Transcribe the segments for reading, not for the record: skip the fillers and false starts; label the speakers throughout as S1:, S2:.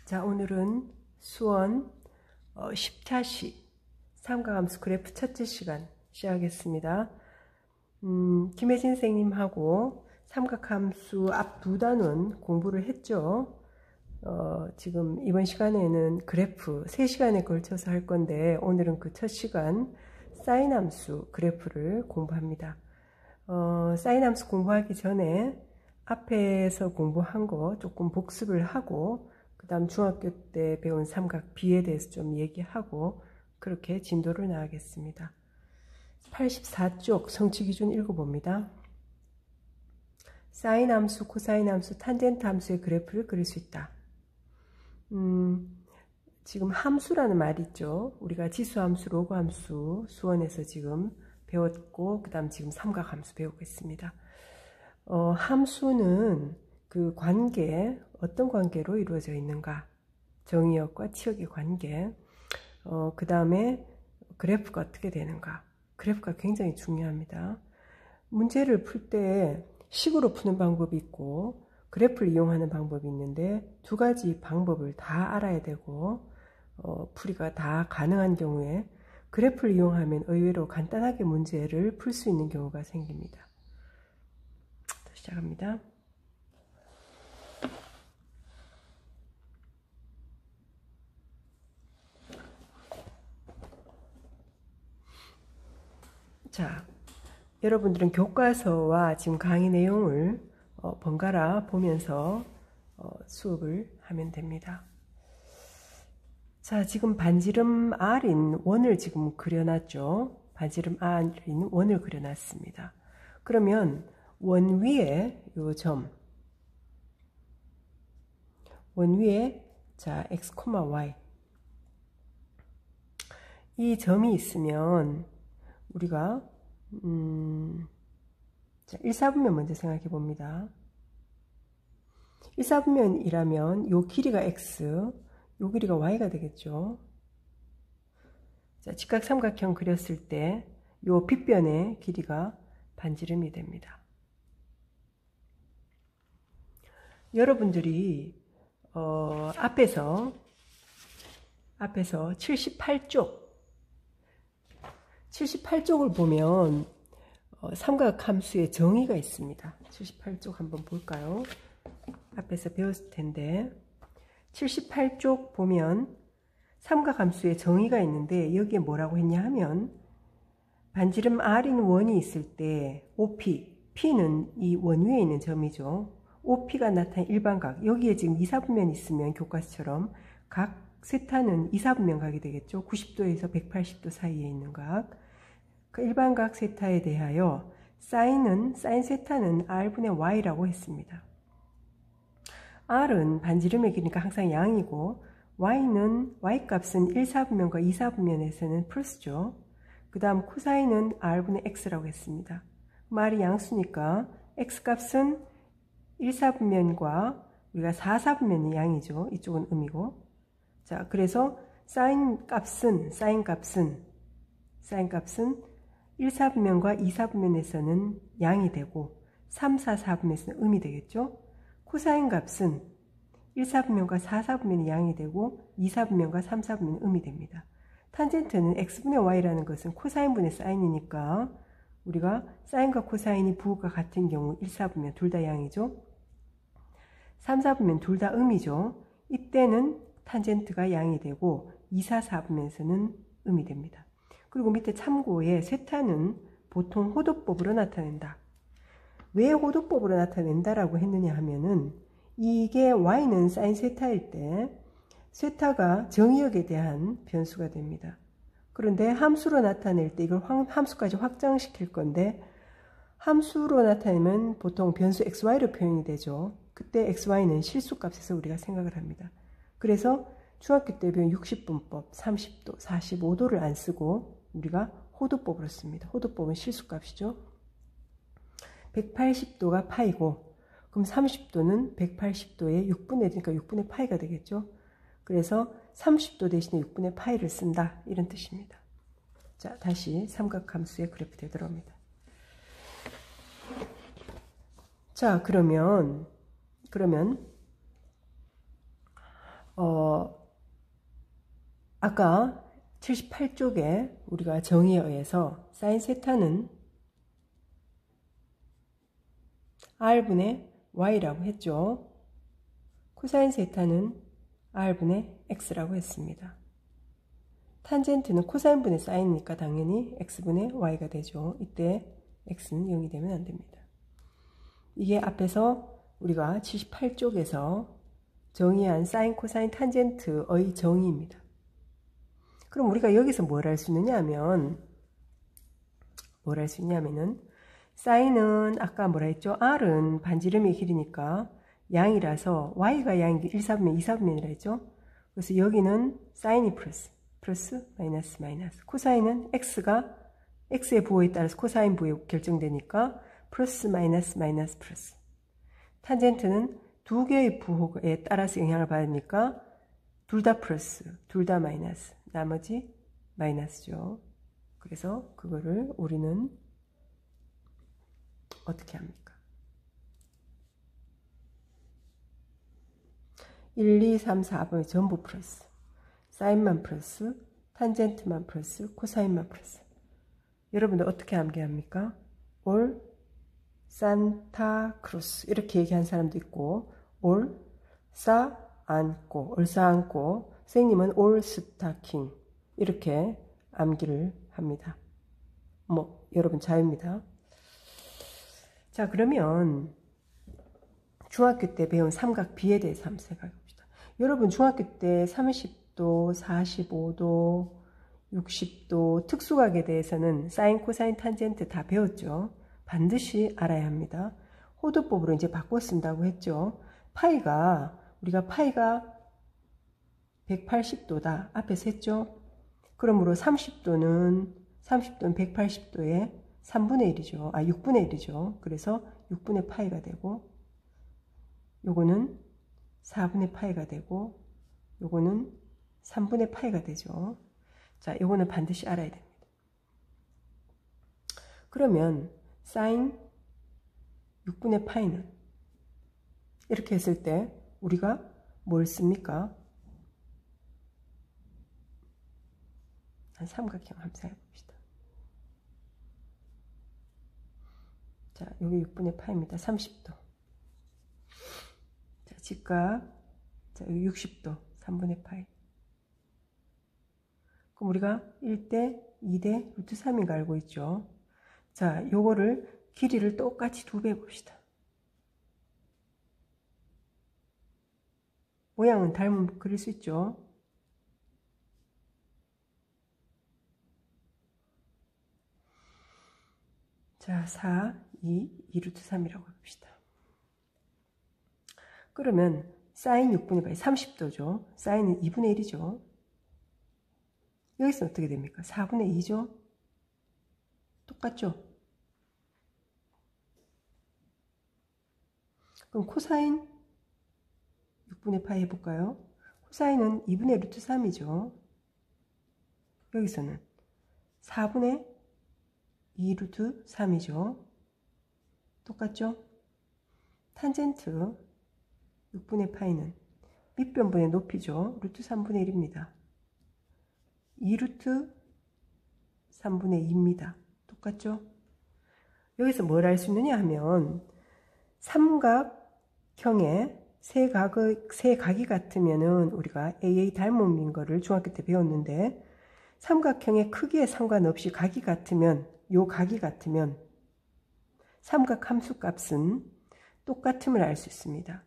S1: 자, 오늘은 수원 10차시 삼각함수 그래프 첫째 시간 시작하겠습니다. 김혜진 선생님하고 삼각함수 앞 두 단원 공부를 했죠. 지금 이번 시간에는 그래프 3시간에 걸쳐서 할 건데, 오늘은 그 첫 시간 사인함수 그래프를 공부합니다. 사인함수 공부하기 전에 앞에서 공부한 거 조금 복습을 하고, 그 다음 중학교 때 배운 삼각 비에 대해서 좀 얘기하고, 그렇게 진도를 나가겠습니다. 84쪽 성취기준 읽어봅니다. 사인함수, 코사인함수, 탄젠트 함수의 그래프를 그릴 수 있다. 지금 함수라는 말이 있죠. 우리가 지수함수, 로그함수 수원에서 지금 배웠고, 그 다음 지금 삼각함수 배우고 있습니다. 함수는 그 관계, 어떤 관계로 이루어져 있는가, 정의역과 치역의 관계, 그 다음에 그래프가 어떻게 되는가. 그래프가 굉장히 중요합니다. 문제를 풀 때 식으로 푸는 방법이 있고 그래프를 이용하는 방법이 있는데, 두 가지 방법을 다 알아야 되고, 풀이가 다 가능한 경우에 그래프를 이용하면 의외로 간단하게 문제를 풀 수 있는 경우가 생깁니다. 시작합니다. 자, 여러분들은 교과서와 지금 강의 내용을 번갈아 보면서 수업을 하면 됩니다. 자, 지금 반지름 R인 원을 지금 그려놨죠. 반지름 R인 원을 그려놨습니다. 그러면 원 위에 요 점, 원 위에 자 x, y, 이 점이 있으면 우리가 자, 1사분면 먼저 생각해 봅니다. 1사분면이라면 요 길이가 x, 요 길이가 y가 되겠죠. 자, 직각삼각형 그렸을 때 요 빗변의 길이가 반지름이 됩니다. 여러분들이 앞에서 78쪽을 보면 삼각함수의 정의가 있습니다. 78쪽 한번 볼까요? 앞에서 배웠을 텐데, 78쪽 보면 삼각함수의 정의가 있는데, 여기에 뭐라고 했냐 하면, 반지름 R인 원이 있을 때 OP, P는 이 원 위에 있는 점이죠. OP가 나타낸 일반각, 여기에 지금 이사분면이 있으면 교과서처럼 각 세타는 이사분면각이 되겠죠. 90도에서 180도 사이에 있는 각. 그 일반각 세타에 대하여 사인 세타는 R분의 Y라고 했습니다. R은 반지름의 길이니까 항상 양이고, Y값은 1사분면과 2사분면에서는 플러스죠. 그 다음 코사인은 R분의 X라고 했습니다. R이 양수니까 X값은 1사분면과 우리가 4사분면이 양이죠. 이쪽은 음이고. 자, 그래서 사인값은 1사분면과 2사분면에서는 양이 되고 3, 4, 4분면에서는 음이 되겠죠. 코사인 값은 1사분면과 4사분면이 양이 되고 2사분면과 3사분면은 음이 됩니다. 탄젠트는 x분의 y라는 것은 코사인분의 사인이니까 우리가 사인과 코사인이 부호가 같은 경우 1사분면 둘 다 양이죠. 3사분면 둘 다 음이죠. 이때는 탄젠트가 양이 되고 2, 4, 4분면에서는 음이 됩니다. 그리고 밑에 참고에 세타는 보통 호도법으로 나타낸다. 왜 호도법으로 나타낸다라고 했느냐 하면은, 이게 y는 사인 세타일 때 세타가 정의역에 대한 변수가 됩니다. 그런데 함수로 나타낼 때 이걸 함수까지 확장시킬 건데, 함수로 나타내면 보통 변수 xy로 표현이 되죠. 그때 xy는 실수값에서 우리가 생각을 합니다. 그래서 중학교 때 배운 60분법, 30도, 45도를 안 쓰고 우리가 호도법으로 씁니다. 호도법은 실수값이죠. 180도가 파이고, 그럼 30도는 180도의 6분의 1이니까 6분의 파이가 되겠죠. 그래서 30도 대신에 6분의 파이를 쓴다, 이런 뜻입니다. 자, 다시 삼각함수의 그래프에 들어옵니다. 자, 그러면 아까 78쪽에 우리가 정의에 의해서 사인 세타는 R분의 Y라고 했죠. 코사인 세타는 R분의 X라고 했습니다. 탄젠트는 코사인분의 사인이니까 당연히 X분의 Y가 되죠. 이때 X는 0이 되면 안 됩니다. 이게 앞에서 우리가 78쪽에서 정의한 사인, 코사인, 탄젠트의 정의입니다. 그럼 우리가 여기서 뭘 할 수 있느냐 하면 사인은 아까 뭐라 했죠? R은 반지름의 길이니까 양이라서 Y가 양인 게 1사분면 2사분면이라 했죠? 그래서 여기는 사인이 플러스 마이너스 코사인은 X가 X의 부호에 따라서 코사인 부호에 결정되니까 플러스 마이너스 플러스. 탄젠트는 두 개의 부호에 따라서 영향을 받으니까 둘 다 플러스, 둘 다 마이너스, 나머지 마이너스죠. 그래서 그거를 우리는 어떻게 합니까? 1, 2, 3, 4번이 전부 플러스. 사인만 플러스, 탄젠트만 플러스, 코사인만 플러스. 여러분들 어떻게 암기합니까? 올 산타 크루스 이렇게 얘기한 사람도 있고, 올싸 안고, 선생님은 올 스타킹 이렇게 암기를 합니다. 뭐 여러분 자유입니다. 자, 그러면 중학교 때 배운 삼각 비에 대해서 한번 생각해 봅시다. 여러분 중학교 때 30도, 45도, 60도 특수각에 대해서는 사인, 코사인, 탄젠트 다 배웠죠. 반드시 알아야 합니다. 호도법으로 이제 바꿔 쓴다고 했죠. 우리가 파이가 180도다 앞에서 했죠. 그러므로 30도는 180도에 3분의 1이죠. 6분의 1이죠. 그래서 6분의 파이가 되고, 요거는 4분의 파이가 되고, 요거는 3분의 파이가 되죠. 자, 요거는 반드시 알아야 됩니다. 그러면 사인 6분의 파이는 이렇게 했을 때 우리가 뭘 씁니까? 한 삼각형 한번 생각해 봅시다. 자, 여기 6분의 파입니다. 30도. 자, 직각. 자, 여기 60도. 3분의 파이. 그럼 우리가 1대 2대 루트 3인 거 알고 있죠? 자, 요거를 길이를 똑같이 2배 봅시다. 모양은 닮은 그릴 수 있죠? 자, 4, 2루트 3이라고 봅시다. 그러면 사인 6분의 파이 30도죠. 사인은 2분의 1이죠. 여기서 어떻게 됩니까? 4분의 2죠. 똑같죠? 그럼 코사인 6분의 파이 해볼까요? 코사인은 2분의 루트 3이죠. 여기서는 4분의 2 루트 3이죠. 똑같죠? 탄젠트 6분의 파이는 밑변분의 높이죠. 루트 3분의 1입니다. 2 루트 3분의 2입니다. 똑같죠? 여기서 뭘 알 수 있느냐 하면 삼각형의 세 각이 같으면은 우리가 AA 닮음인 거를 중학교 때 배웠는데, 삼각형의 크기에 상관없이 각이 같으면, 요 각이 같으면 삼각 함수 값은 똑같음을 알 수 있습니다.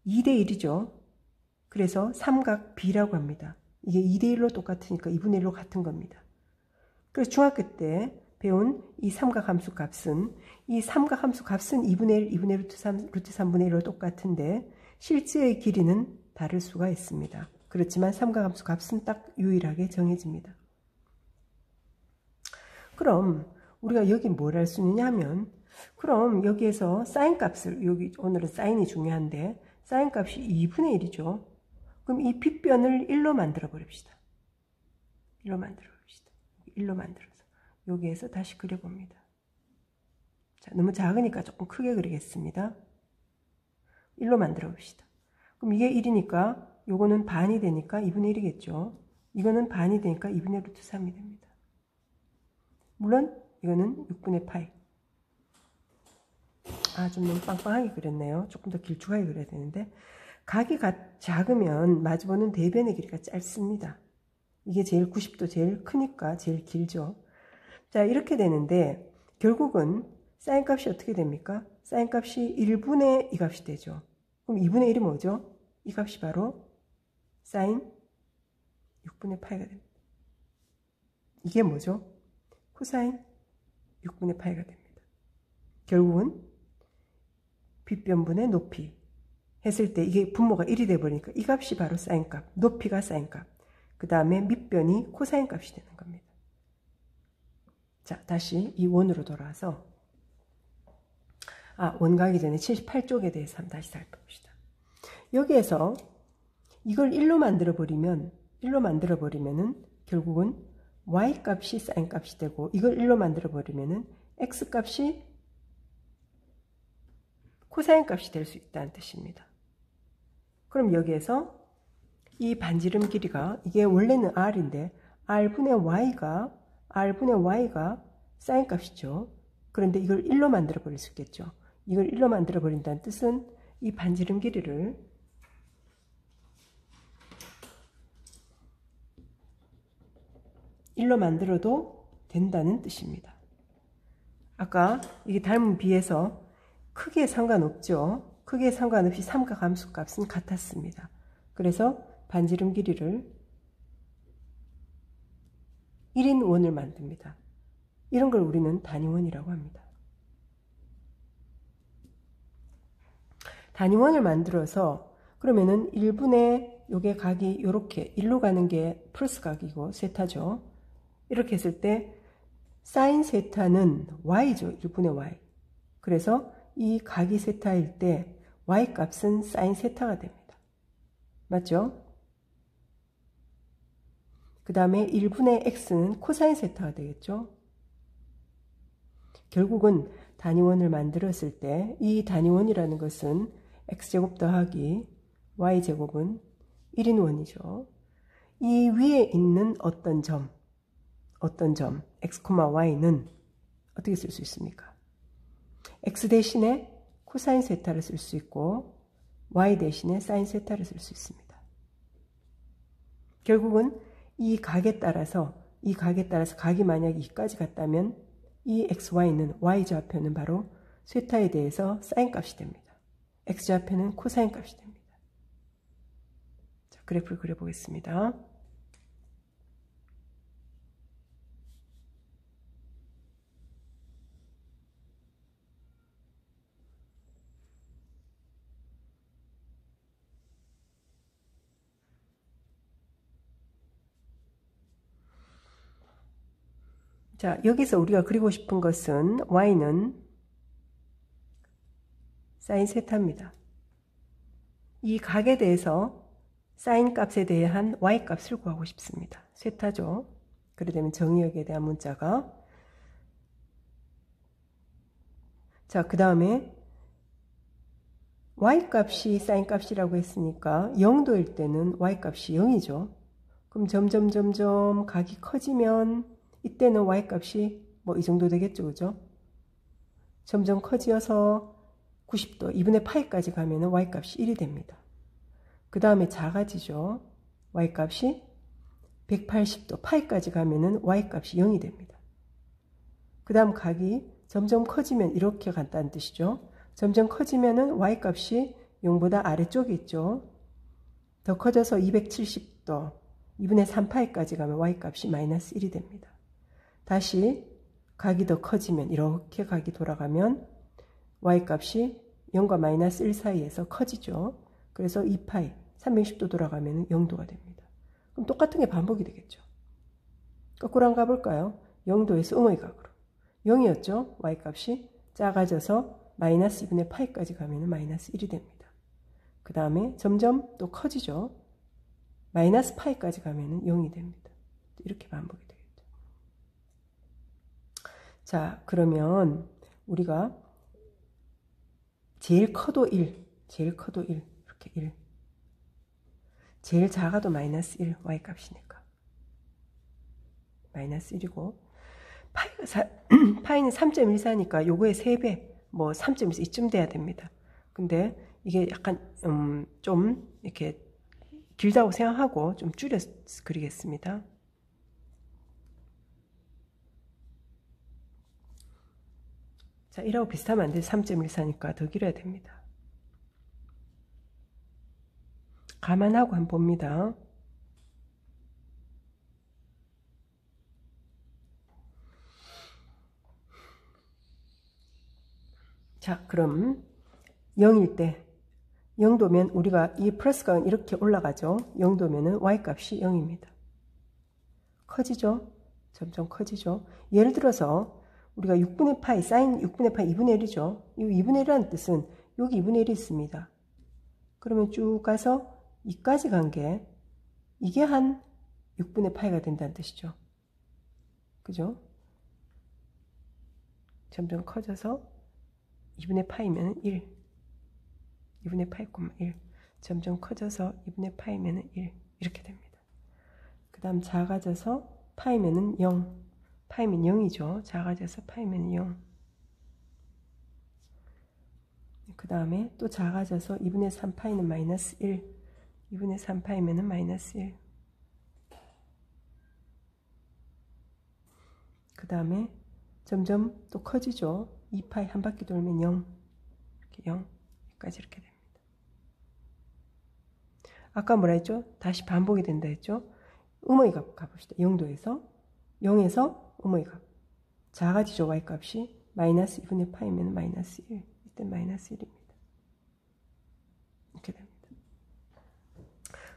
S1: 2대 1이죠. 그래서 삼각 B라고 합니다. 이게 2대 1로 똑같으니까 2분의 1로 같은 겁니다. 그래서 중학교 때 배운 이 삼각 함수 값은, 이 삼각 함수 값은 2분의 1, 2분의 루트 3분의 1로 똑같은데 실제의 길이는 다를 수가 있습니다. 그렇지만 삼각 함수 값은 딱 유일하게 정해집니다. 그럼 우리가 여기 뭘 할 수 있느냐 하면, 그럼 여기에서 사인 값을, 여기 오늘은 사인이 중요한데 사인 값이 2분의 1이죠. 그럼 이 빗변을 1로 만들어 버립시다. 1로 만들어서 여기에서 다시 그려봅니다. 자, 너무 작으니까 조금 크게 그리겠습니다. 1로 만들어 봅시다. 그럼 이게 1이니까 요거는 반이 되니까 2분의 1이겠죠. 이거는 반이 되니까 2분의 루트 3이 됩니다. 물론 이거는 6분의 파이. 좀 너무 빵빵하게 그렸네요. 조금 더 길쭉하게 그려야 되는데, 각이 작으면 마주보는 대변의 길이가 짧습니다. 이게 제일 90도 제일 크니까 제일 길죠. 자, 이렇게 되는데 결국은 사인 값이 어떻게 됩니까? 사인 값이 1분의 2 값이 되죠. 그럼 2분의 1이 뭐죠? 이 값이 바로 사인 6분의 파이가 됩니다. 이게 뭐죠? 코사인 6분의 파이가 됩니다. 결국은 빗변분의 높이 했을 때 이게 분모가 1이 돼버리니까 이 값이 바로 사인 값, 높이가 사인 값, 그 다음에 밑변이 코사인 값이 되는 겁니다. 자, 다시 이 원으로 돌아와서 원 가기 전에 78쪽에 대해서 한번 다시 살펴봅시다. 여기에서 이걸 1로 만들어 버리면은 결국은 y 값이 사인 값이 되고, 이걸 1로 만들어 버리면은 x 값이 코사인 값이 될 수 있다는 뜻입니다. 그럼 여기에서 이 반지름 길이가, 이게 원래는 r인데 r분의 y가 사인 값이죠. 그런데 이걸 1로 만들어 버릴 수 있겠죠. 이걸 1로 만들어 버린다는 뜻은 이 반지름 길이를 일로 만들어도 된다는 뜻입니다. 아까 이게 닮은 비에서 크기에 상관없죠. 크기에 상관없이 삼각 함수 값은 같았습니다. 그래서 반지름 길이를 1인 원을 만듭니다. 이런 걸 우리는 단위원이라고 합니다. 단위원을 만들어서 그러면은 1분의 요게 각이 요렇게 1로 가는 게 플러스 각이고 세타죠. 이렇게 했을 때 사인 세타는 y죠. 1분의 y. 그래서 이 각이 세타일 때 y 값은 사인 세타가 됩니다. 맞죠? 그 다음에 1분의 x는 코사인 세타가 되겠죠. 결국은 단위원을 만들었을 때 이 단위원이라는 것은 x제곱 더하기 y제곱은 1인 원이죠. 이 위에 있는 어떤 점 x, y는 어떻게 쓸 수 있습니까? x 대신에 코사인 세타를 쓸 수 있고 y 대신에 사인 세타를 쓸 수 있습니다. 결국은 이 각에 따라서 각이 만약에 2까지 갔다면 이 xy는 y좌표는 바로 세타에 대해서 사인 값이 됩니다. x좌표는 코사인 값이 됩니다. 자, 그래프를 그려보겠습니다. 자, 여기서 우리가 그리고 싶은 것은 y는 사인 세타입니다. 이 각에 대해서 사인 값에 대한 y 값을 구하고 싶습니다. 세타죠. 그래 되면 정의역에 대한 문자가, 자, 그 다음에 y 값이 사인 값이라고 했으니까 0도일 때는 y 값이 0이죠. 그럼 점점 각이 커지면 이때는 y 값이 뭐 이 정도 되겠죠. 그죠? 점점 커지어서 90도 2분의 파이까지 가면 y 값이 1이 됩니다. 그 다음에 작아지죠. y 값이 180도 파이까지 가면 y 값이 0이 됩니다. 그 다음 각이 점점 커지면 이렇게 간다는 뜻이죠. 점점 커지면 y 값이 0보다 아래쪽에 있죠. 더 커져서 270도 2분의 3파이까지 가면 y 값이 마이너스 1이 됩니다. 다시 각이 더 커지면 이렇게 각이 돌아가면 y 값이 0과 마이너스 1 사이에서 커지죠. 그래서 2파이 360도 돌아가면 0도가 됩니다. 그럼 똑같은 게 반복이 되겠죠. 거꾸로 한번 가볼까요? 0도에서 음의 각으로. 0이었죠. y 값이 작아져서 마이너스 2분의 파이까지 가면 마이너스 1이 됩니다. 그 다음에 점점 또 커지죠. 마이너스 파이까지 가면 0이 됩니다. 이렇게 반복이 되겠죠. 자, 그러면 우리가 제일 커도 1, 이렇게 1. 제일 작아도 마이너스 1 y값이니까 마이너스 1이고 파이는 3.14니까 요거의 3배 뭐 3.14 이쯤 돼야 됩니다. 근데 이게 약간 좀 이렇게 길다고 생각하고 좀 줄여서 그리겠습니다. 자, 1하고 비슷하면 안 돼. 3.14니까 더 길어야 됩니다. 감안하고 한번 봅니다. 자, 그럼 0일 때 0도면 우리가 이 플러스가 이렇게 올라가죠. 0도면은 y값이 0입니다. 커지죠? 점점 커지죠. 예를 들어서 우리가 6분의 파이, 사인 6분의 파이 2분의 1이죠. 이 2분의 1이라는 뜻은 여기 2분의 1이 있습니다. 그러면 쭉 가서 2까지 간 게 이게 한 6분의 파이가 된다는 뜻이죠. 그죠? 점점 커져서 2분의 파이면 1. 2분의 파이, 1. 점점 커져서 2분의 파이면 1. 이렇게 됩니다. 그 다음 작아져서 파이면은 0. 파이면 0이죠. 작아져서 파이면 0. 그 다음에 또 작아져서 2분의 3 파이는 마이너스 1. 2분의 3 파이면은 마이너스 1. 그 다음에 점점 또 커지죠. 2파이 한 바퀴 돌면 0. 이렇게 0. 여기까지 이렇게 됩니다. 아까 뭐라 했죠? 다시 반복이 된다 했죠? 음의 값 가봅시다. 0도에서 0에서 음의 값. 작아지죠. y값이. 마이너스 2분의 파이면 마이너스 1. 이때 마이너스 1입니다. 이렇게 됩니다.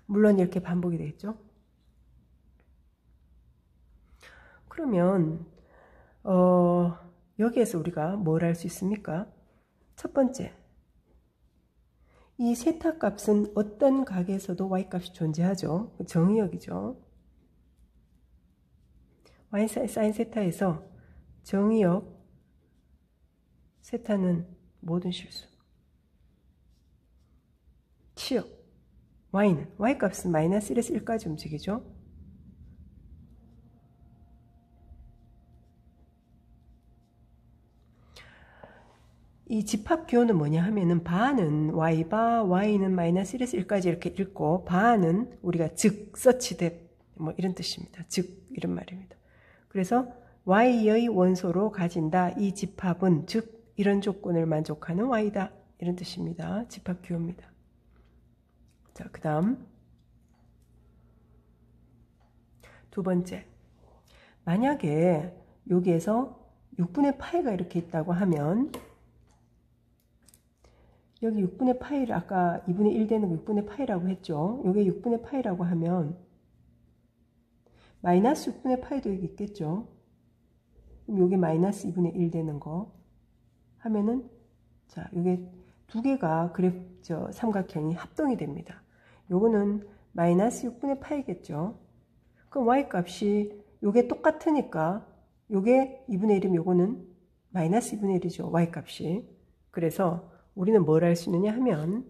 S1: 물론 이렇게 반복이 되겠죠. 그러면 여기에서 우리가 뭘 할 수 있습니까? 첫 번째, 이 세타값은 어떤 각에서도 y값이 존재하죠. 정의역이죠. y 사인 세타에서 정의역 세타는 모든 실수. 치역 y는 y값은 마이너스 1에서 1까지 움직이죠. 이 집합기호는 뭐냐 하면은 바는 y바, y는 마이너스 1에서 1까지 이렇게 읽고 바는 우리가 즉, such that 뭐 이런 뜻입니다. 즉 이런 말입니다. 그래서 y의 원소로 가진다. 이 집합은 즉 이런 조건을 만족하는 y다. 이런 뜻입니다. 집합기호입니다. 자, 그 다음 두 번째, 만약에 여기에서 6분의 파이가 이렇게 있다고 하면 여기 6분의 파이를 아까 2분의 1 되는 거 6분의 파이라고 했죠. 이게 6분의 파이라고 하면 마이너스 6분의 파이도 여기 있겠죠. 그럼 이게 마이너스 2분의 1 되는 거 하면은 자, 이게 두 개가 삼각형이 합동이 됩니다. 요거는 마이너스 6분의 파이겠죠. 그럼 y값이 요게 똑같으니까 요게 2분의 1이면 요거는 마이너스 2분의 1이죠. y값이. 그래서 우리는 뭘 할 수 있느냐 하면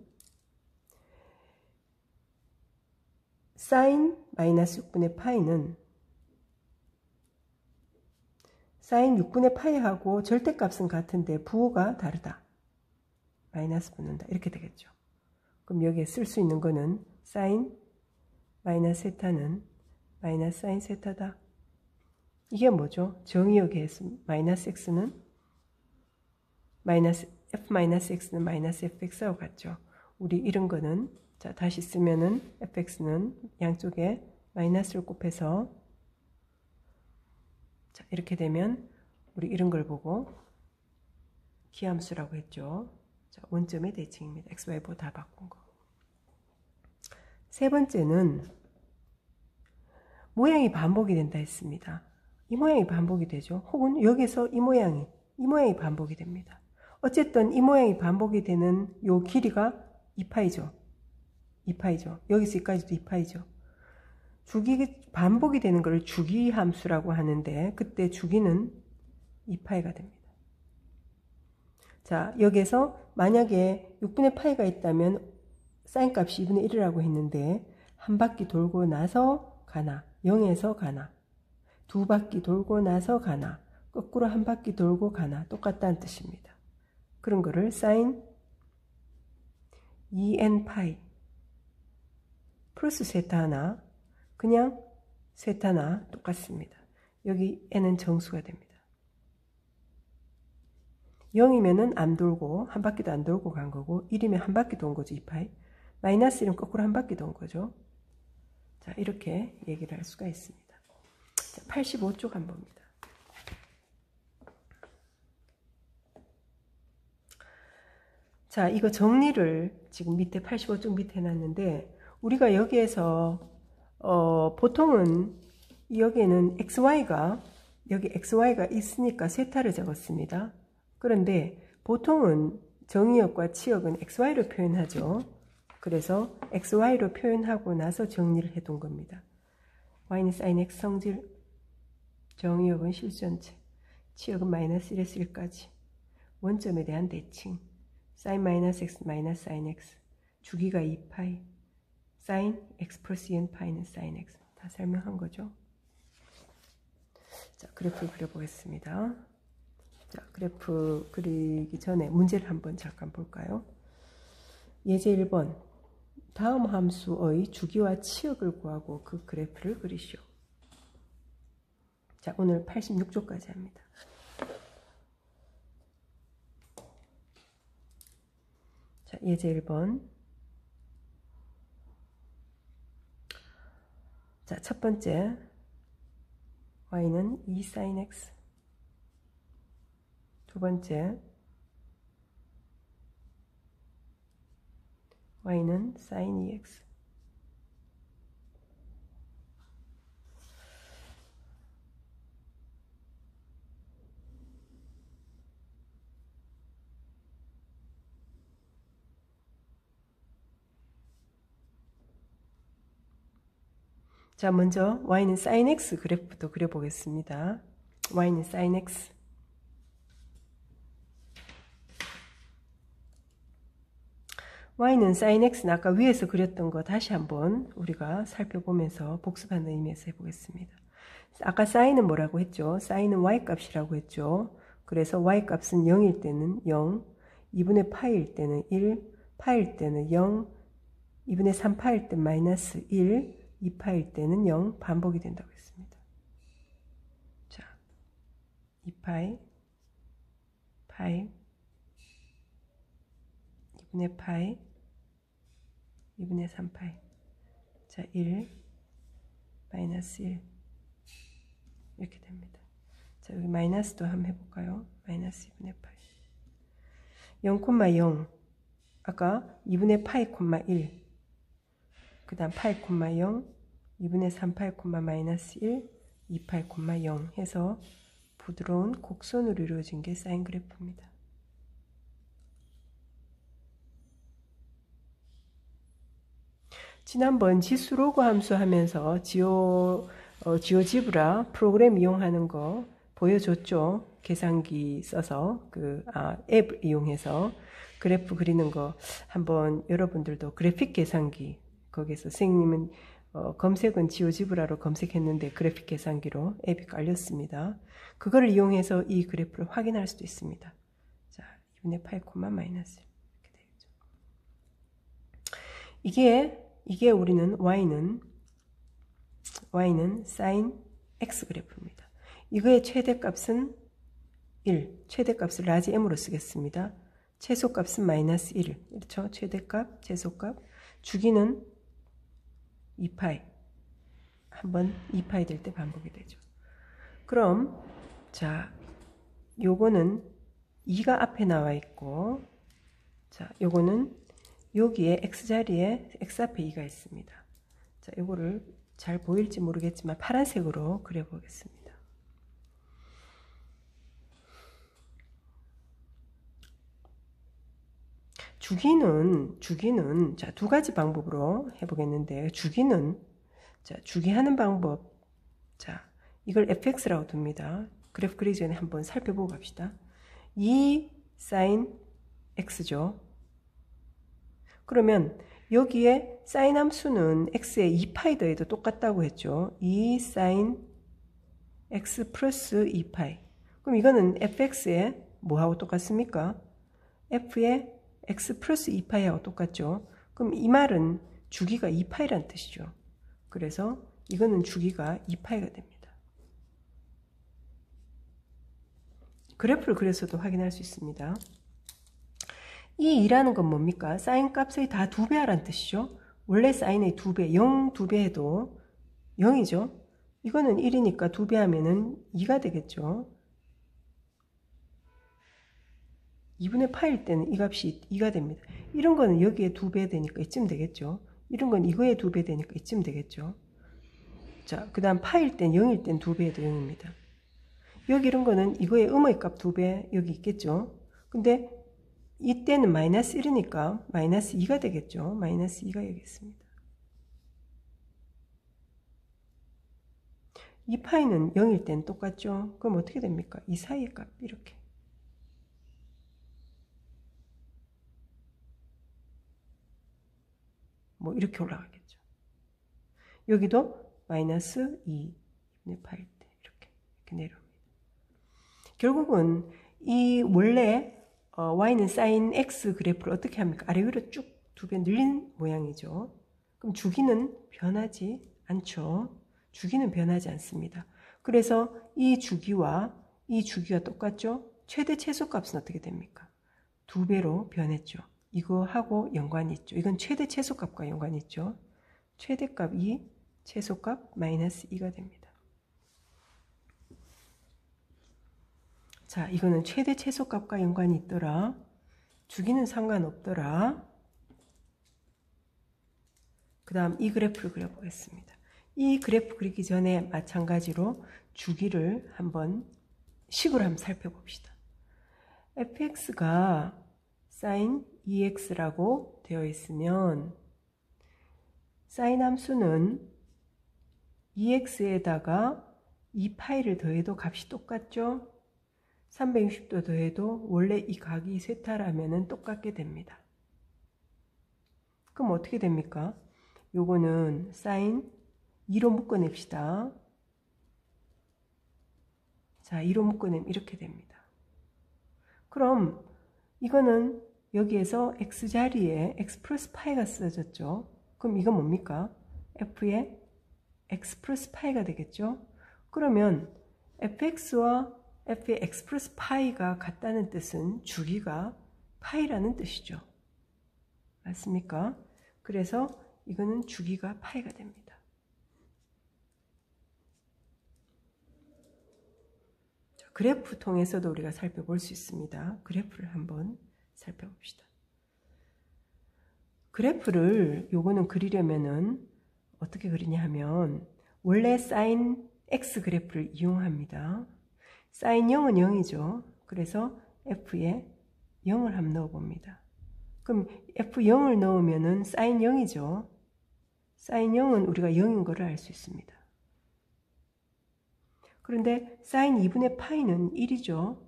S1: 사인 마이너스 6분의 파이는 사인 6분의 파이하고 절대값은 같은데 부호가 다르다. 마이너스 붙는다. 이렇게 되겠죠. 그럼 여기에 쓸 수 있는 거는 사인 마이너스 세타는 마이너스 사인 세타다. 이게 뭐죠? 정의역에 마이너스 x는 마이너스 f-x는 마이너스 fx하고 같죠. 우리 이런 거는 자 다시 쓰면은 fx는 양쪽에 마이너스를 곱해서 자 이렇게 되면 우리 이런 걸 보고 기함수라고 했죠. 자, 원점의 대칭입니다. x, y 보 다 바꾼 거. 세 번째는 모양이 반복이 된다 했습니다. 이 모양이 반복이 되죠. 혹은 여기서 이 모양이 반복이 됩니다. 어쨌든 이 모양이 반복이 되는 요 길이가 2파이죠. 2파이죠. 여기서 여기까지도 2파이죠. 반복이 되는 것을 주기함수라고 하는데 그때 주기는 2파이가 됩니다. 자, 여기서 만약에 6분의 파이가 있다면 사인 값이 2분의 1이라고 했는데 한 바퀴 돌고 나서 가나, 0에서 가나, 두 바퀴 돌고 나서 가나, 거꾸로 한 바퀴 돌고 가나 똑같다는 뜻입니다. 그런 거를 sin 2n 파이 플러스 세타 하나, 그냥 세타 하나 똑같습니다. 여기 n은 정수가 됩니다. 0이면은 안 돌고 한 바퀴도 안 돌고 간 거고 1이면 한 바퀴 돈 거죠. 2파이. 마이너스 1은 거꾸로 한 바퀴 돈 거죠. 자, 이렇게 얘기를 할 수가 있습니다. 자, 85쪽 한번 봅니다. 자, 이거 정리를 지금 밑에 85쪽 밑에 해놨는데 우리가 여기에서 보통은 여기에는 xy가 여기 xy가 있으니까 세타를 적었습니다. 그런데 보통은 정의역과 치역은 xy로 표현하죠. 그래서 xy로 표현하고 나서 정리를 해둔 겁니다. y는 sin x 성질, 정의역은 실수전체, 치역은 마이너스 1에서 1까지, 원점에 대한 대칭, sin 마이너스 x 마이너스 sin x, 주기가 2파이, sin x 플러스 2n 파이는 sin x. 다 설명한 거죠. 자, 그래프를 그려보겠습니다. 자, 그래프 그리기 전에 문제를 한번 잠깐 볼까요? 예제 1번. 다음 함수의 주기와 치역을 구하고 그 그래프를 그리시오. 자, 오늘 86쪽까지 합니다. 자, 예제 1번. 자, 첫 번째. y는 2 sin x. 두 번째. y는 sin 2x. 자, 먼저 y는 sin x 그래프부터 그려보겠습니다. y는 sin x. y는 sin x는 아까 위에서 그렸던 거 다시 한번 우리가 살펴보면서 복습하는 의미에서 해보겠습니다. 아까 sin은 뭐라고 했죠? sin은 y 값이라고 했죠. 그래서 y 값은 0일 때는 0, 2분의 파일 때는 1, 파일 때는 0, 2분의 3파일 때 마이너스 1, 2파일 때는 0 반복이 된다고 했습니다. 자, 2파이, 파이, 2분의 파이, 2분의 3파이. 자, 1, 마이너스 1 이렇게 됩니다. 자, 여기 마이너스도 한번 해볼까요? 마이너스 2분의 파이. 0,0 아까 2분의 파이, 1 그 다음 파이, 0 2분의 3파이, 마이너스 1 2파이, 0 해서 부드러운 곡선으로 이루어진 게 사인 그래프입니다. 지난번 지수로그 함수 하면서 지오지브라 프로그램 이용하는 거 보여줬죠. 계산기 써서 앱 이용해서 그래프 그리는 거 한번 여러분들도 그래픽 계산기 거기서 선생님은 검색은 지오지브라로 검색했는데 그래픽 계산기로 앱이 깔렸습니다. 그걸 이용해서 이 그래프를 확인할 수도 있습니다. 자, 2분의 파이, 마이너스 이렇게 되겠죠. 이게 우리는 y는 sin x 그래프입니다. 이거의 최대값은 1, 최대값을 라지 m으로 쓰겠습니다. 최소값은 마이너스 1, 그렇죠? 최대값, 최소값, 주기는 2파이, 한번 2파이 될 때 반복이 되죠. 그럼 자, 요거는 2가 앞에 나와 있고, 자, 요거는 여기에 x자리에 x 앞에 2가 있습니다. 자, 요거를 잘 보일지 모르겠지만 파란색으로 그려보겠습니다. 주기는 자, 두 가지 방법으로 해보겠는데, 자, 주기하는 방법. 자, 이걸 fx라고 둡니다. 그래프 그리기 전에 한번 살펴보고 갑시다. 2 sin x죠. 그러면 여기에 사인 함수는 x에 2파이 더해도 똑같다고 했죠. 2 사인 x 플러스 2파이. 그럼 이거는 fx에 뭐하고 똑같습니까? f에 x 플러스 2파이하고 똑같죠. 그럼 이 말은 주기가 2파이란 뜻이죠. 그래서 이거는 주기가 2파이가 됩니다. 그래프를 그려서도 확인할 수 있습니다. 이 2라는 건 뭡니까? 사인 값의 다 2배 하라는 뜻이죠. 원래 사인의 2배, 0 2배 해도 0이죠. 이거는 1이니까 2배 하면은 2가 되겠죠. 2분의 파일 때는 이 값이 2가 됩니다. 이런 거는 여기에 2배 되니까 이쯤 되겠죠. 이런 건 이거에 2배 되니까 이쯤 되겠죠. 자, 그 다음 파일 땐 0일 땐 2배에도 0입니다. 여기 이런 거는 이거의 음의 값 2배 여기 있겠죠. 근데 이때는 마이너스 1이니까 마이너스 2가 되겠죠. 마이너스 2가 여기 있습니다. 이 파이는 0일 땐 똑같죠. 그럼 어떻게 됩니까? 이 사이의 값 이렇게. 뭐 이렇게 올라가겠죠. 여기도 마이너스 2분의 파일 때 이렇게 내려옵니다. 결국은 이 원래 y는 sin x 그래프를 어떻게 합니까? 아래 위로 쭉 2배 늘린 모양이죠. 그럼 주기는 변하지 않죠. 주기는 변하지 않습니다. 그래서 이 주기와 이 주기가 똑같죠. 최대 최소값은 어떻게 됩니까? 2배로 변했죠. 이거하고 연관이 있죠. 이건 최대 최소값과 연관이 있죠. 최대값 2, 최소값 마이너스 2가 됩니다. 자, 이거는 최대 최소값과 연관이 있더라. 주기는 상관없더라. 그 다음 이 그래프를 그려보겠습니다. 이 그래프 그리기 전에 마찬가지로 주기를 한번 식으로 한번 살펴봅시다. fx가 sin 2x라고 되어 있으면 sin 함수는 2x에다가 2파이를 더해도 값이 똑같죠? 360도 더해도 원래 이 각이 세타라면 똑같게 됩니다. 그럼 어떻게 됩니까? 요거는 sin 2로 묶어냅시다. 자, 2로 묶어내면 이렇게 됩니다. 그럼 이거는 여기에서 x자리에 x 플러스 파이가 쓰여졌죠. 그럼 이건 뭡니까? f의 x 플러스 파이가 되겠죠. 그러면 fx와 f의 x 플러스 파이가 같다는 뜻은 주기가 파이라는 뜻이죠. 맞습니까? 그래서 이거는 주기가 파이가 됩니다. 그래프 통해서도 우리가 살펴볼 수 있습니다. 그래프를 한번 살펴봅시다. 그래프를 요거는 그리려면은 어떻게 그리냐 하면 원래 sin x 그래프를 이용합니다. sin 0은 0이죠. 그래서 f에 0을 한번 넣어봅니다. 그럼 f0을 넣으면은 sin 0이죠. sin 0은 우리가 0인 거를 알 수 있습니다. 그런데 sin 2분의 파이는 1이죠.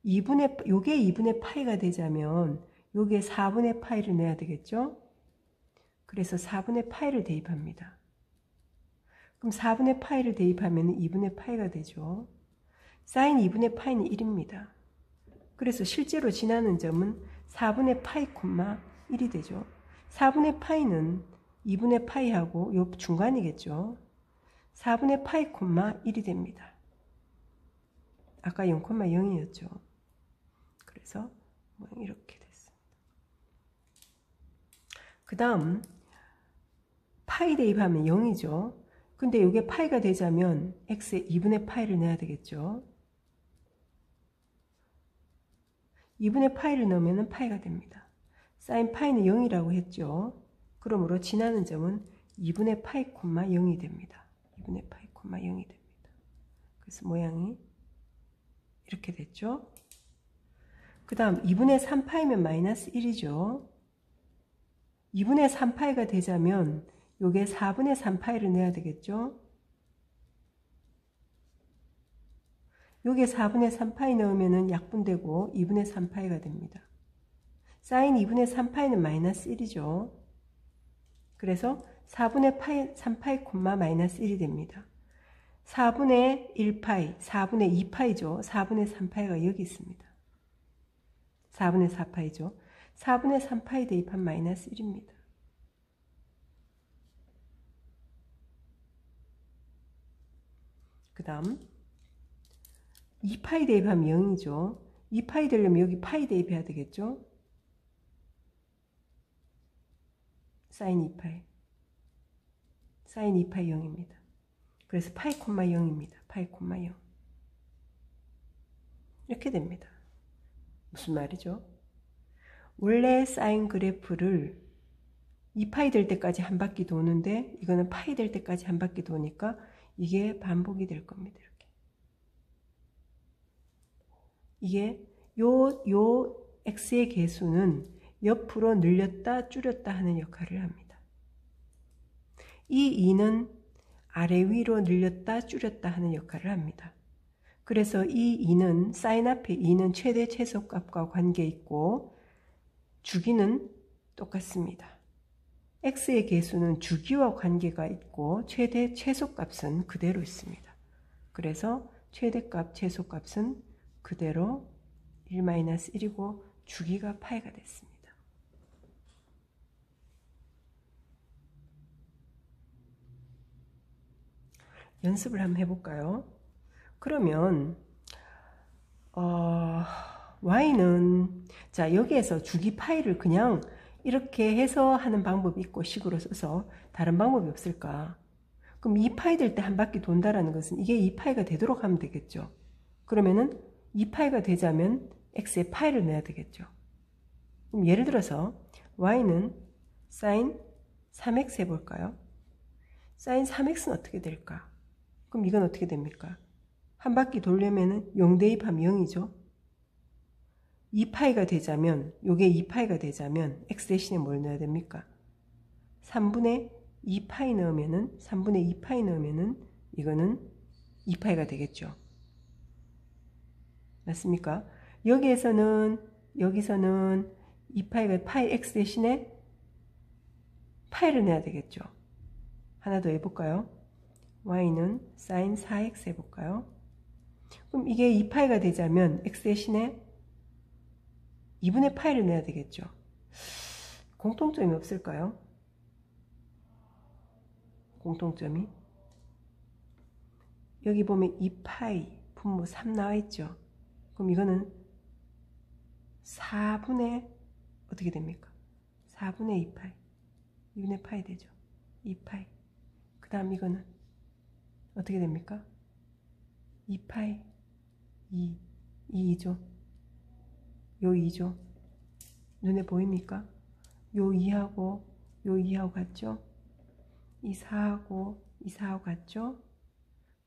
S1: 요게 2분의 파이가 되자면 요게 4분의 파이를 내야 되겠죠. 그래서 4분의 파이를 대입합니다. 그럼 4분의 파이를 대입하면 2분의 파이가 되죠. sin 2분의 파이는 1입니다. 그래서 실제로 지나는 점은 4분의 파이, 1이 되죠. 4분의 파이는 2분의 파이하고 요 중간이겠죠. 4분의 파이, 1이 됩니다. 아까 0,0이었죠. 그래서 이렇게 됐습니다. 그 다음 파이 대입하면 0이죠. 근데 이게 파이가 되자면 x에 2분의 파이를 내야 되겠죠. 2분의 파이를 넣으면 파이가 됩니다. sin 파이는 0이라고 했죠. 그러므로 지나는 점은 2분의 파이, 0이 됩니다. 2분의 파이, 0이 됩니다. 그래서 모양이 이렇게 됐죠. 그 다음 2분의 3파이면 마이너스 1이죠. 2분의 3파이가 되자면 요게 4분의 3파이를 내야 되겠죠. 요게 4분의 3파이 넣으면 약분되고 2분의 3파이가 됩니다. sin 2분의 3파이는 마이너스 1이죠. 그래서 4분의 3파이 콤마 마이너스 1이 됩니다. 4분의 1파이, 4분의 2파이죠. 4분의 3파이가 여기 있습니다. 4분의 4파이죠. 4분의 3파이 대입한 마이너스 1입니다. 그 다음 2파이 대입하면 0이죠. 2파이 되려면 여기 파이 대입해야 되겠죠. 사인 2파이. 사인 2파이 0입니다. 그래서 파이 콤마 0입니다. 파이 콤마 0. 이렇게 됩니다. 무슨 말이죠? 원래 사인 그래프를 2파이 될 때까지 한 바퀴 도는데 이거는 파이 될 때까지 한 바퀴 도니까 이게 반복이 될 겁니다. 이렇게. 이게 요 x의 개수는 옆으로 늘렸다 줄였다 하는 역할을 합니다. 이 2는 아래 위로 늘렸다 줄였다 하는 역할을 합니다. 그래서 이 2는 사인 앞에 2는 최대 최소값과 관계 있고 주기는 똑같습니다. x의 개수는 주기와 관계가 있고 최대 최소값은 그대로 있습니다. 그래서 최대값 최소값은 그대로 1-1이고 주기가 파이가 됐습니다. 연습을 한번 해볼까요? 그러면 y는 자 여기에서 주기 파이를 그냥 이렇게 해서 하는 방법이 있고 식으로 써서 다른 방법이 없을까? 그럼 2파이 될 때 한 바퀴 돈다라는 것은 이게 2파이가 되도록 하면 되겠죠. 그러면은 2파이가 되자면 x에 파이를 넣어야 되겠죠. 그럼 예를 들어서 y는 sin 3x 해볼까요? sin 3x는 어떻게 될까? 그럼 이건 어떻게 됩니까? 한 바퀴 돌려면은 0 대입하면 0이죠. 2파이가 되자면 요게 2파이가 되자면 x 대신에 뭘 넣어야 됩니까? 3분의 2파이 넣으면은 3분의 2파이 넣으면은 이거는 2파이가 되겠죠. 맞습니까? 여기서는 2파이가 파이 x 대신에 파이를 내야 되겠죠. 하나 더 해볼까요? y는 sin 4x 해볼까요? 그럼 이게 2파이가 되자면 x 대신에 2분의 파이를 내야 되겠죠. 공통점이 없을까요? 공통점이 여기 보면 2파이 분모 3 나와 있죠. 그럼 이거는 4분의 어떻게 됩니까? 4분의 2파이 2분의 파이 되죠. 2파이 그 다음 이거는 어떻게 됩니까? 2파이 2죠. 요 2죠. 눈에 보입니까? 요 2하고 요 2하고 같죠? 이 4하고 이 4하고 같죠?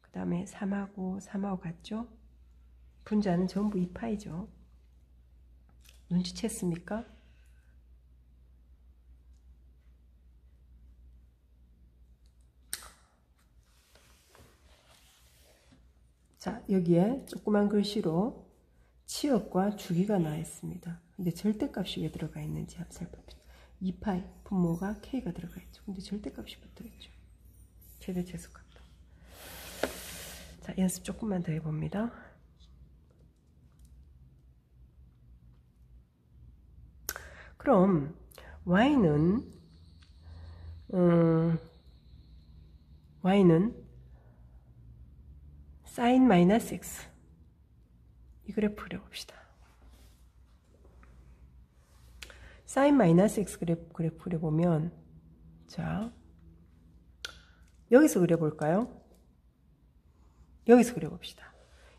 S1: 그 다음에 3하고 3하고 같죠? 분자는 전부 2파이죠. 눈치챘습니까? 자, 여기에 조그만 글씨로 치역과 주기가 나와 있습니다. 근데 절대값이 왜 들어가 있는지 한번 살펴봅시다. 2파이 분모가 k가 들어가 있죠. 근데 절대값이 붙어 있죠. 최대 최소값도. 자, 연습 조금만 더 해봅니다. 그럼 y는 sin 마이너스 x 이 그래프 그려봅시다. sin 마이너스 x 그래프 그려보면 자 여기서 그려볼까요? 여기서 그려봅시다.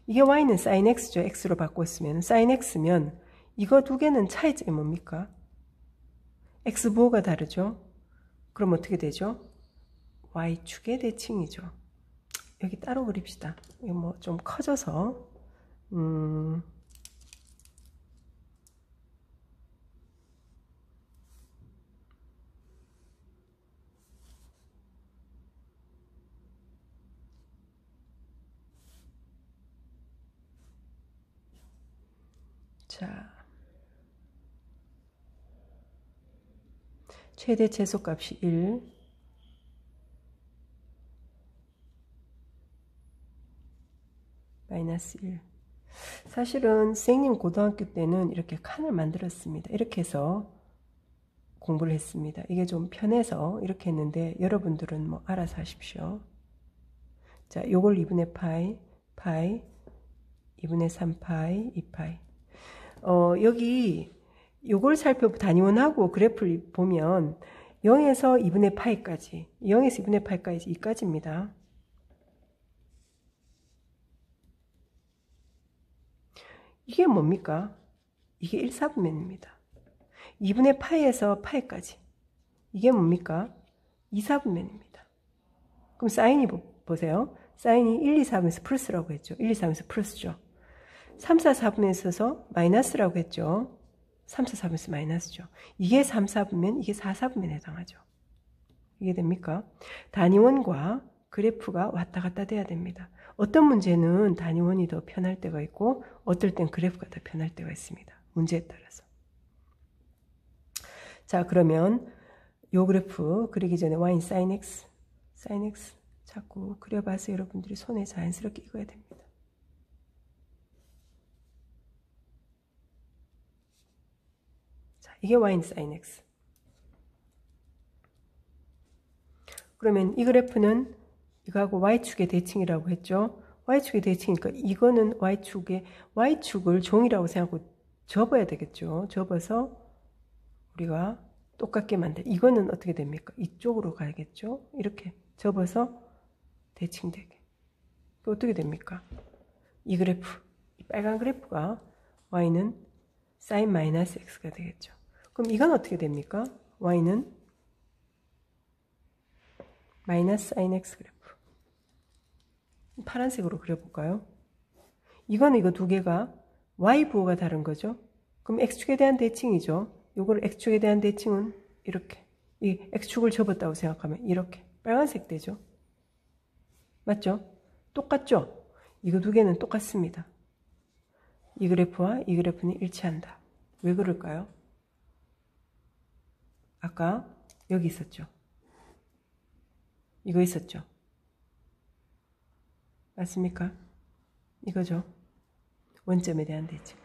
S1: 이게 y는 sin x죠. x로 바꿨으면 sin x면 이거 두 개는 차이점이 뭡니까? x 부호가 다르죠. 그럼 어떻게 되죠? y축의 대칭이죠. 여기 따로 그립시다. 이거 뭐 좀 커져서 자 최대 최소값이 1, 마이너스 1. 사실은 선생님 고등학교 때는 이렇게 칸을 만들었습니다. 이렇게 해서 공부를 했습니다. 이게 좀 편해서 이렇게 했는데 여러분들은 뭐 알아서 하십시오. 자, 요걸 2분의 파이, 2분의 3파이, 2파이. 여기 요걸 단위원하고 그래프를 보면 0에서 2분의 파이까지, 0에서 2분의 파이까지 2까지입니다. 이게 뭡니까? 이게 1사분면입니다. 2분의 파이에서 파이까지. 이게 뭡니까? 2사분면입니다. 그럼 사인이 보세요. 사인이 1, 2, 4분에서 플러스라고 했죠. 1, 2, 4분에서 플러스죠. 3, 4, 4분에 있어서 마이너스라고 했죠. 3, 4, 4분에서 마이너스죠. 이게 3, 4분면, 이게 4, 4분면에 해당하죠. 이게 됩니까? 단위원과 그래프가 왔다 갔다 돼야 됩니다. 어떤 문제는 단위원이 더 편할 때가 있고 어떨 땐 그래프가 더 편할 때가 있습니다. 문제에 따라서. 자, 그러면 요 그래프 그리기 전에 y인 sin x 자꾸 그려봐서 여러분들이 손에 자연스럽게 익어야 됩니다. 자, 이게 y인 sin x. 그러면 이 그래프는 이거하고 y축의 대칭이라고 했죠. y축의 대칭이니까 이거는 y축을 종이라고 생각하고 접어야 되겠죠. 접어서 우리가 똑같게 이거는 어떻게 됩니까? 이쪽으로 가야겠죠. 이렇게 접어서 대칭되게. 어떻게 됩니까? 이 그래프, 이 빨간 그래프가 y는 sin 마이너스 x가 되겠죠. 그럼 이건 어떻게 됩니까? y는 마이너스 sin x 그래프. 파란색으로 그려볼까요? 이거는 이거 두 개가 y 부호가 다른 거죠. 그럼 x축에 대한 대칭이죠. 요걸 x축에 대한 대칭은 이렇게, 이 x축을 접었다고 생각하면 이렇게 빨간색 되죠. 맞죠? 똑같죠? 이거 두 개는 똑같습니다. 이 그래프와 이 그래프는 일치한다. 왜 그럴까요? 아까 여기 있었죠. 이거 있었죠. 맞습니까? 이거죠. 원점에 대한 대칭.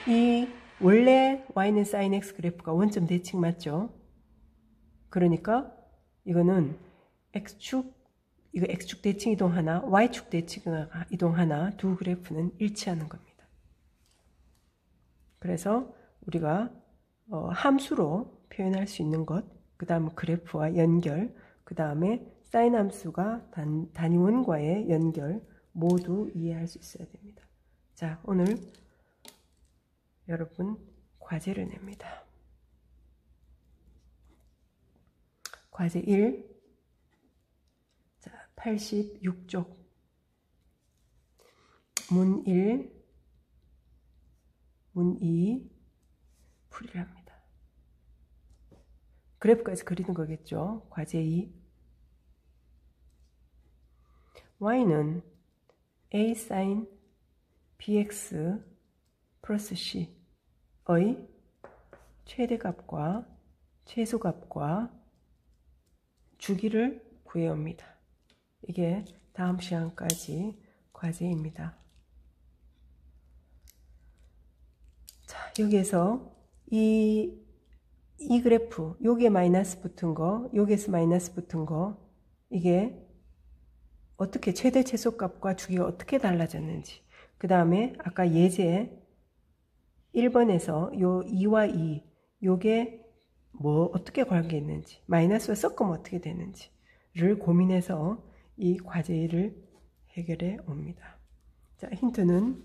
S1: 이 원래 y는 sin x 그래프가 원점 대칭 맞죠? 그러니까 이거는 이거 x축 대칭 이동하나 y축 대칭 이동하나 두 그래프는 일치하는 겁니다. 그래서 우리가 함수로 표현할 수 있는 것, 그 다음 그래프와 연결, 그 다음에 사인 함수가 단위원과의 연결 모두 이해할 수 있어야 됩니다. 자, 오늘 여러분 과제를 냅니다. 과제 1, 자, 86쪽 문 1, 문 2 풀이를 합니다. 그래프까지 그리는 거겠죠. 과제 2, y는 a sin bx 플러스 c의 최대값과 최소값과 주기를 구해옵니다. 이게 다음 시간까지 과제입니다. 자, 여기에서 이 그래프, 여기에 마이너스 붙은 거, 여기에서 마이너스 붙은 거, 이게 어떻게 최대 최소값과 주기가 어떻게 달라졌는지, 그 다음에 아까 예제 1번에서 요 2와 2, 요게 뭐 어떻게 관계있는지, 마이너스와 섞으면 어떻게 되는지를 고민해서 이 과제를 해결해 옵니다. 자, 힌트는,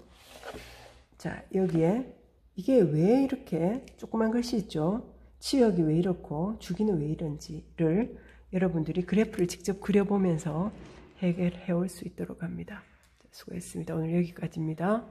S1: 자, 여기에 이게 왜 이렇게 조그만 글씨 있죠? 치역이 왜 이렇고 주기는 왜 이런지를 여러분들이 그래프를 직접 그려보면서 해결해 올 수 있도록 합니다. 수고했습니다. 오늘 여기까지입니다.